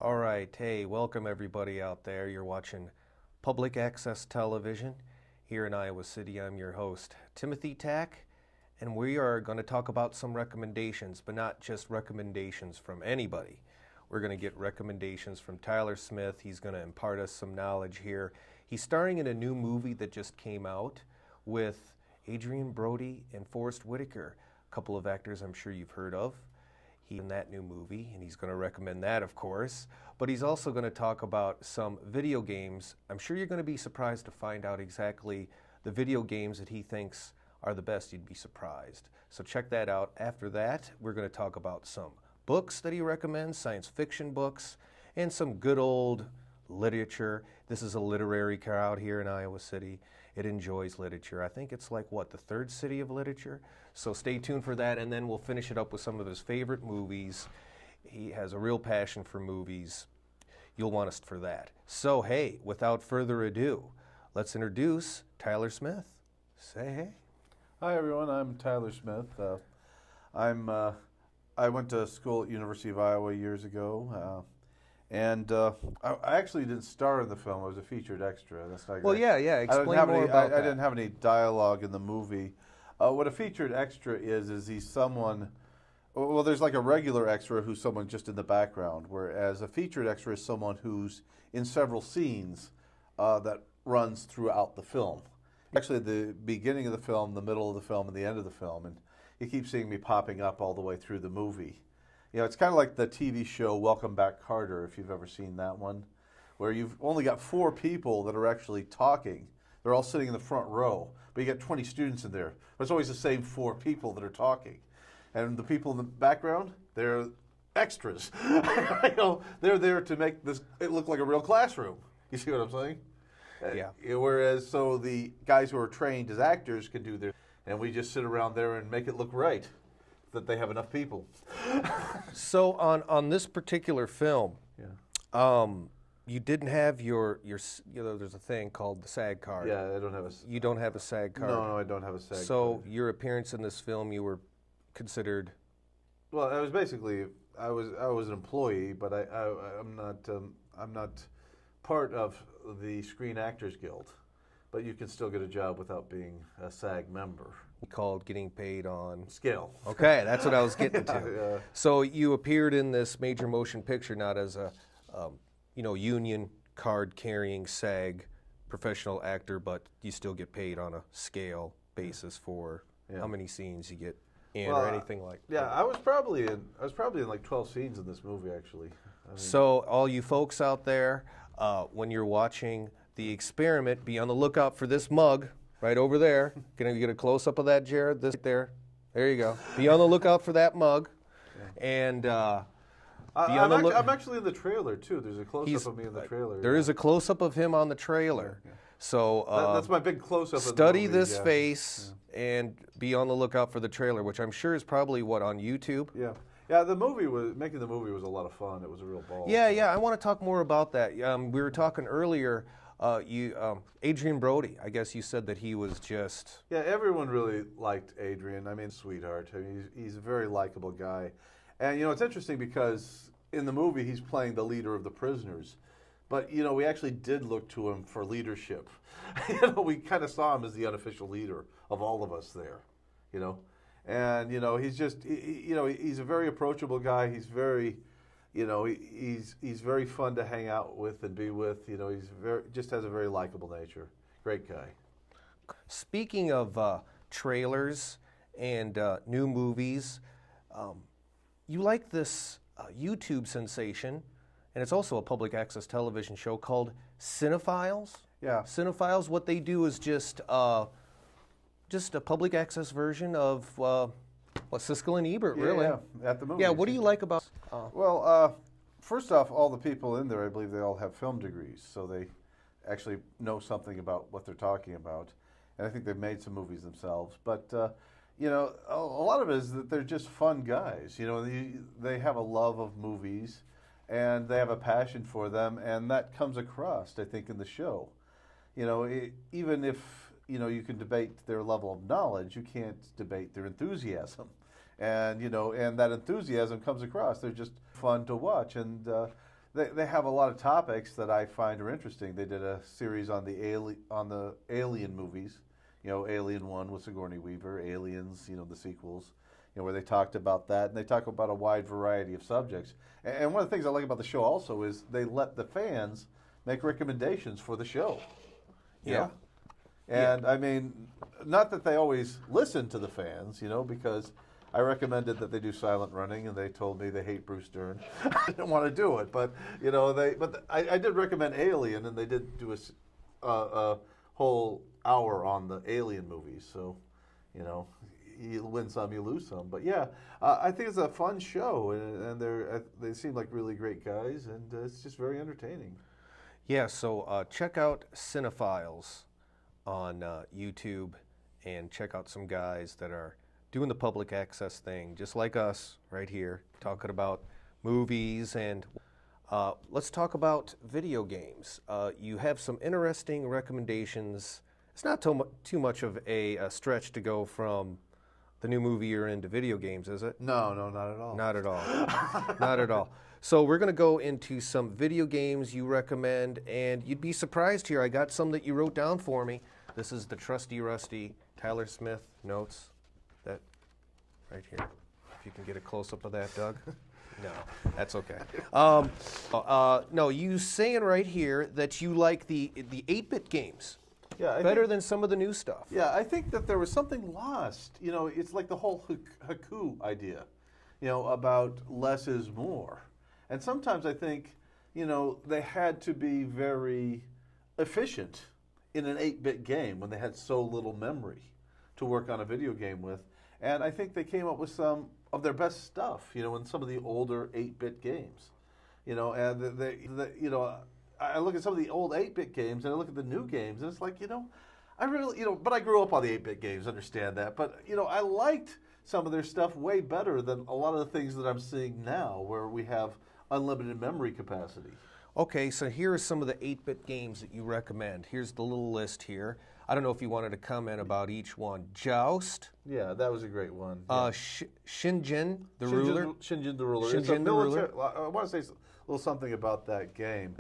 All right, hey, welcome everybody out there. You're watching Public Access Television here in Iowa City. I'm your host, Timothy Tack, and we are going to talk about some recommendations, but not just recommendations from anybody. We're going to get recommendations from Tyler Smith. He's going to impart us some knowledge here. He's starring in a new movie that just came out with Adrian Brody and Forrest Whitaker, a couple of actors I'm sure you've heard of. He's in that new movie, and he's going to recommend that, of course. But he's also going to talk about some video games. I'm sure you're going to be surprised to find out exactly the video games that he thinks are the best. You'd be surprised. So check that out. After that, we're going to talk about some books that he recommends, science fiction books, and some good old literature. This is a literary crowd here in Iowa City. It enjoys literature. I think it's like, what, the third city of literature? So stay tuned for that, and then we'll finish it up with some of his favorite movies. He has a real passion for movies. You'll want us for that. So, hey, without further ado, let's introduce Tyler Smith. Say hey. Hi, everyone. I'm Tyler Smith. I went to school at University of Iowa years ago. I actually didn't star in the film. I was a featured extra. That's not Well, yeah. Explain more about that. I didn't have any dialogue in the movie. What a featured extra is he's someone. Well, there's like a regular extra who's someone just in the background, whereas a featured extra is someone who's in several scenes that runs throughout the film. Actually, the beginning of the film, the middle of the film, and the end of the film, and you keep seeing me popping up all the way through the movie. You know, it's kind of like the TV show Welcome Back, Carter, if you've ever seen that one, where you've only got 4 people that are actually talking. They're all sitting in the front row, but you get 20 students in there. But it's always the same 4 people that are talking. And the people in the background, they're extras. You know, they're there to make it look like a real classroom. You see what I'm saying? Yeah. Whereas, so the guys who are trained as actors can do their, and we just sit around there and make it look right, that they have enough people. So on this particular film, Yeah. You didn't have your there's a thing called the SAG card. Yeah, I don't have a. You don't have a SAG card. No, I don't have a SAG card. So your appearance in this film, you were considered. Well, I was basically I was an employee, but I'm not part of the Screen Actors Guild. But you can still get a job without being a SAG member. Called getting paid on Scale. Okay, that's what I was getting to. Yeah. So you appeared in this major motion picture not as a union card carrying SAG professional actor, but you still get paid on a scale basis for how many scenes you get in or anything like that. Yeah, I was probably in like 12 scenes in this movie actually. So all you folks out there, when you're watching The Experiment, be on the lookout for this mug right over there. Can you get a close-up of that, Jared? This there you go. Be on the lookout for that mug. And I'm actually in the trailer too. There's a close-up of me in the trailer. There is a close-up of him on the trailer. Yeah. So that's my big close-up. Study this face and be on the lookout for the trailer, which I'm sure is probably on YouTube. Yeah. Making the movie was a lot of fun. It was a real ball. Yeah. I want to talk more about that. We were talking earlier. Adrian Brody, I guess you said that he was just. Yeah, everyone really liked Adrian. I mean, sweetheart. I mean, he's a very likable guy. And, it's interesting because in the movie he's playing the leader of the prisoners. But, we actually did look to him for leadership. We kind of saw him as the unofficial leader of all of us there, And, he's just, he's a very approachable guy. He's very, he's very fun to hang out with and be with. He's just has a very likable nature. Great guy. Speaking of trailers and new movies, you like this YouTube sensation, and it's also a public access television show called Cinefiles. Yeah. Cinefiles, what they do is just a public access version of Siskel and Ebert, really. Yeah, at the movies. Yeah, what do you like about... First off, all the people in there, I believe they all have film degrees, so they actually know something about what they're talking about. And I think they've made some movies themselves. But, a lot of it is that they're just fun guys. They have a love of movies, and they have a passion for them, and that comes across, I think, in the show. Even if, you can debate their level of knowledge, you can't debate their enthusiasm. And, and that enthusiasm comes across. They're just fun to watch. And they have a lot of topics that I find are interesting. They did a series on the Alien movies, Alien 1 with Sigourney Weaver, Aliens, the sequels, where they talked about that, and they talk about a wide variety of subjects. And one of the things I like about the show also is they let the fans make recommendations for the show. Yeah. And I mean, not that they always listen to the fans, because I recommended that they do Silent Running, and they told me they hate Bruce Dern. I didn't want to do it, but I did recommend Alien, and they did do a whole hour on the Alien movies. So, you win some, you lose some. But yeah, I think it's a fun show, and they seem like really great guys, and it's just very entertaining. Yeah, so check out Cinefiles on YouTube, and check out some guys that are doing the public access thing, just like us right here, talking about movies. And let's talk about video games. You have some interesting recommendations. It's not too much of a stretch to go from the new movie you're into video games, is it? No, not at all. Not at all. Not at all. So we're going to go into some video games you recommend, and you'd be surprised here. I got some that you wrote down for me. This is the trusty rusty Tyler Smith notes. That right here. If you can get a close-up of that, Doug. No, that's okay. No, you saying right here that you like the 8-bit games. Yeah, better than some of the new stuff. Yeah, I think that there was something lost. It's like the whole Haku idea, about less is more. And sometimes I think, they had to be very efficient in an 8-bit game when they had so little memory to work on a video game with. And I think they came up with some of their best stuff, in some of the older 8-bit games. I look at some of the old 8-bit games and I look at the new games, and it's like, I really, but I grew up on the 8-bit games, understand that. But, I liked some of their stuff way better than a lot of the things that I'm seeing now, where we have unlimited memory capacity. Okay, so here are some of the 8-bit games that you recommend. Here's the little list here. I don't know if you wanted to comment about each one. Joust. Yeah, that was a great one. Yeah. Shinjin the Ruler. Shinjin the Ruler. Shinjin the Ruler. I want to say a little something about that game.